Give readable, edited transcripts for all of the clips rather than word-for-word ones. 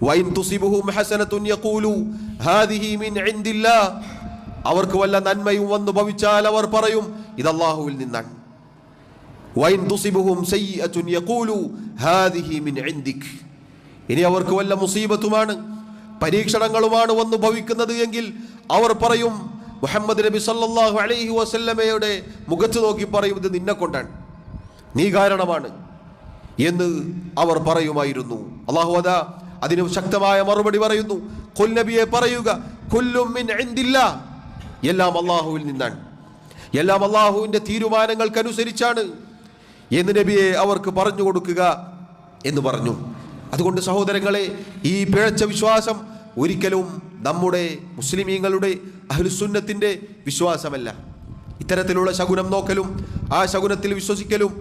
Wine തുസിബുഹും ഹസനത്തുൻ യഖൂലു ഹാദിഹി മിൻ ഇൻദില്ലാ. അവർക്ക് വല്ല നന്മയും വന്നു ഭവിച്ചാൽ അവർ പറയും ഇത് അല്ലാഹുവിൽ നിന്നാണ്. വൈൻ തുസിബുഹും സയ്യിഅത്തുൻ യഖൂലു ഹാദിഹി മിൻ ഇൻദിക്. ഇനി അവർക്ക് വല്ല മുസീബത്തുമാണ്, പരീക്ഷണങ്ങളുമാണ് വന്നു ഭവിക്കുന്നത് എങ്കിൽ അവർ പറയും, മുഹമ്മദ് നബി സല്ലല്ലാഹു അലൈഹി വസല്ലമയുടെ മുഖത്ത് നോക്കി പറയും, ഇത് നിന്നെ കൊണ്ടാണ്, നീ കാരണമാണ് എന്ന് അവർ പറയുമായിരുന്നു. അല്ലാഹു അതാ അതിന് ശക്തമായ മറുപടി പറയുന്നു. ഖുൽ നബിയെ പറയുക, കുല്ലും മിൻ ഇൻദില്ലാ, എല്ലാം അല്ലാഹുവിൽ നിന്നാണ്, എല്ലാം അല്ലാഹുവിന്റെ തീരുമാനങ്ങൾക്കനുസരിച്ചാണ് എന്ന് നബിയെ അവർക്ക് പറഞ്ഞു കൊടുക്കുക എന്ന് പറഞ്ഞു. അതുകൊണ്ട് സഹോദരങ്ങളെ, ഈ പിഴച്ച വിശ്വാസം ഒരിക്കലും നമ്മുടെ മുസ്ലിമീങ്ങളുടെ അഹ്ലുസുന്നത്തിന്റെ വിശ്വാസമല്ല. ഇത്തരത്തിലുള്ള ശകുനം നോക്കലും ആ ശകുനത്തിൽ വിശ്വസിക്കലും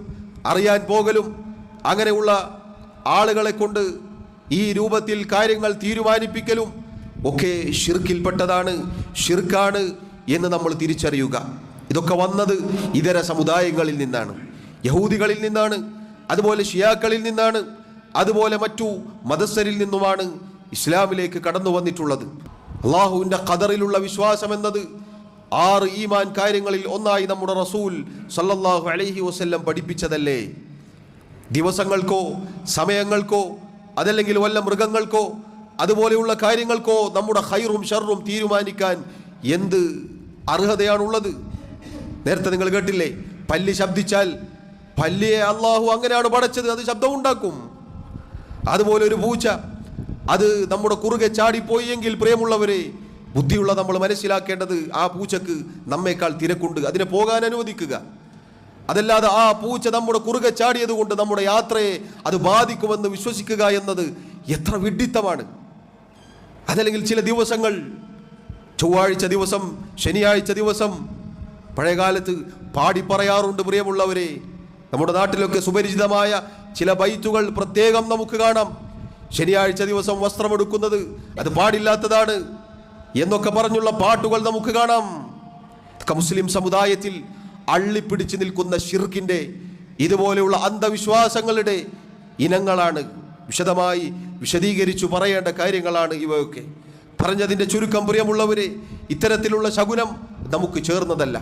അറിയാൻ പോകലും അങ്ങനെയുള്ള ആളുകളെ കൊണ്ട് ഈ രൂപത്തിൽ കാര്യങ്ങൾ തീരുമാനിപ്പിക്കലും ഒക്കെ ഷിർക്കിൽപ്പെട്ടതാണ്, ഷിർക്കാണ് എന്ന് നമ്മൾ തിരിച്ചറിയുക. ഇതൊക്കെ വന്നത് ഇതര സമുദായങ്ങളിൽ നിന്നാണ്, യഹൂദികളിൽ നിന്നാണ്, അതുപോലെ ഷിയാക്കളിൽ നിന്നാണ്, അതുപോലെ മറ്റു മതസ്ഥരിൽ നിന്നുമാണ് ഇസ്ലാമിലേക്ക് കടന്നു വന്നിട്ടുള്ളത്. അള്ളാഹുവിൻ്റെ ഖദറിലുള്ള വിശ്വാസം എന്നത് 6 ഈമാൻ കാര്യങ്ങളിൽ ഒന്നായി നമ്മുടെ റസൂൽ സല്ലല്ലാഹു അലൈഹി വസല്ലം പഠിപ്പിച്ചതല്ലേ? ദിവസങ്ങൾക്കോ സമയങ്ങൾക്കോ അതല്ലെങ്കിൽ വല്ല മൃഗങ്ങൾക്കോ അതുപോലെയുള്ള കാര്യങ്ങൾക്കോ നമ്മുടെ ഖൈറും ഷർറും തീരുമാനിക്കാൻ എന്ത് അർഹതയാണുള്ളത്? നേരത്തെ നിങ്ങൾ കേട്ടില്ലേ, പല്ലി ശബ്ദിച്ചാൽ പല്ലിയെ അള്ളാഹു അങ്ങനെയാണ് പടച്ചത്, അത് ശബ്ദമുണ്ടാക്കും. അതുപോലെ ഒരു പൂച്ച അത് നമ്മുടെ കുറുകെ ചാടിപ്പോയി എങ്കിൽ, പ്രിയമുള്ളവരെ, ബുദ്ധിയുള്ള നമ്മൾ മനസ്സിലാക്കേണ്ടത് ആ പൂച്ചക്ക് നമ്മേക്കാൾ തിരക്കുണ്ട്, അതിനെ പോകാൻ അനുവദിക്കുക. അതല്ലാതെ ആ പൂച്ച നമ്മുടെ കുറുകെ ചാടിയത് കൊണ്ട് നമ്മുടെ യാത്രയെ അത് ബാധിക്കുമെന്ന് വിശ്വസിക്കുക എന്നത് എത്ര വിഡ്ഢിത്തമാണ്. അതല്ലെങ്കിൽ ചില ദിവസങ്ങൾ, ചൊവ്വാഴ്ച ദിവസം, ശനിയാഴ്ച ദിവസം, പഴയകാലത്ത് പാടി പറയാറുണ്ട് പ്രിയമുള്ളവരെ. നമ്മുടെ നാട്ടിലൊക്കെ സുപരിചിതമായ ചില ബൈത്തുകൾ പ്രത്യേകം നമുക്ക് കാണാം. ശനിയാഴ്ച ദിവസം വസ്ത്രമെടുക്കുന്നത് അത് പാടില്ലാത്തതാണ് എന്നൊക്കെ പറഞ്ഞുള്ള പാട്ടുകൾ നമുക്ക് കാണാം. മുസ്ലിം സമുദായത്തിൽ അള്ളിപ്പിടിച്ചു നിൽക്കുന്ന ഷിർക്കിന്റെ ഇതുപോലെയുള്ള അന്ധവിശ്വാസങ്ങളുടെ ഇനങ്ങളാണ്. വിശദമായി വിശദീകരിച്ചു പറയേണ്ട കാര്യങ്ങളാണ് ഇവയൊക്കെ. പറഞ്ഞതിൻ്റെ ചുരുക്കം, പ്രിയമുള്ളവരെ, ഇത്തരത്തിലുള്ള ശകുനം നമുക്ക് ചേർന്നതല്ല.